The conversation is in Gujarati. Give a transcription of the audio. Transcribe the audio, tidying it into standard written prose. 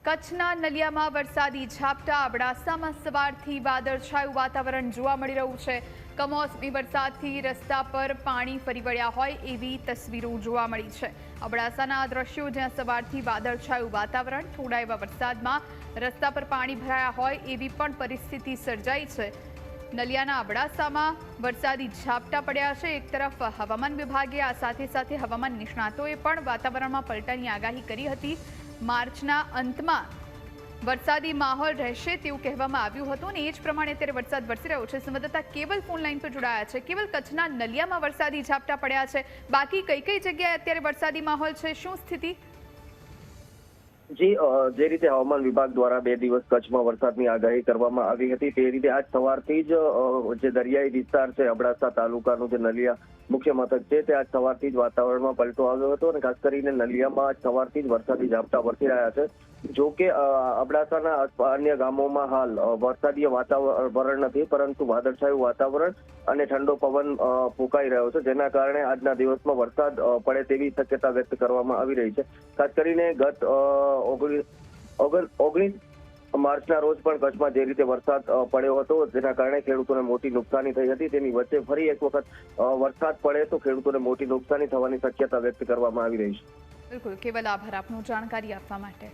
કચ્છના નલિયામાં વરસાદી ઝાપટા, અબડાસામાં સવારથી વાદળછાયું વાતાવરણ જોવા મળી રહ્યું છે। કમોસમી વરસાદથી રસ્તા પર પાણી ફરી વળ્યા હોય એવી તસવીરો જોવા મળી છે। અબડાસાના આ દ્રશ્યો, જ્યાં સવારથી વાદળછાયું વાતાવરણ, થોડા એવા વરસાદમાં રસ્તા પર પાણી ભરાયા હોય એવી પણ પરિસ્થિતિ સર્જાઈ છે। નલિયાના અબડાસામાં વરસાદી ઝાપટા પડ્યા છે। એક તરફ હવામાન વિભાગે આ સાથે હવામાન નિષ્ણાતોએ પણ વાતાવરણમાં પલટાની આગાહી કરી હતી। માર્ચના અંતમાં વરસાદી માહોલ રહેશે તેવું કહેવામાં આવ્યું હતું અને એ જ પ્રમાણે અત્યારે વરસાદ વરસી રહ્યો છે। સંવાદદાતા કેવલ ફોન લાઈન પર જોડાયા છે। કેવલ, કચ્છના નલિયામાં વરસાદી ઝાપટા પડ્યા છે, બાકી કઈ જગ્યાએ અત્યારે વરસાદી માહોલ છે, શું સ્થિતિ? જી, જે રીતે હવામાન વિભાગ દ્વારા 2 દિવસ કચ્છમાં વરસાદની આગાહી કરવામાં આવી હતી, તે રીતે આજ સવારથી જ જે દરિયાઈ વિસ્તાર છે, અબડાસા તાલુકાનું જે નલિયા મુખ્ય મથક છે, તે આજ સવારથી જ વાતાવરણમાં પલટો આવ્યો હતો અને ખાસ કરીને નલિયામાં આજ સવારથી જ વરસાદી ઝાપટા વરસી રહ્યા છે। જો કે અબડાસાના અન્ય ગામોમાં હાલ વરસાદી વાતાવરણ નથી, પરંતુ વાદળછાયું વાતાવરણ અને ઠંડો પવન ફૂંકાઈ રહ્યો છે, જેના કારણે આજના દિવસમાં વરસાદ પડે તેવી શક્યતા વ્યક્ત કરવામાં આવી રહી છે। ખાસ કરીને ગત 19 માર્ચના રોજ પણ કચ્છમાં જે રીતે વરસાદ પડ્યો હતો, જેના કારણે ખેડૂતોને મોટી નુકસાની થઈ હતી, તેની વચ્ચે ફરી એક વખત વરસાદ પડે તો ખેડૂતોને મોટી નુકસાની થવાની શક્યતા વ્યક્ત કરવામાં આવી રહી છે। બિલકુલ કેવલ, આભાર આપનો જાણકારી આપવા માટે।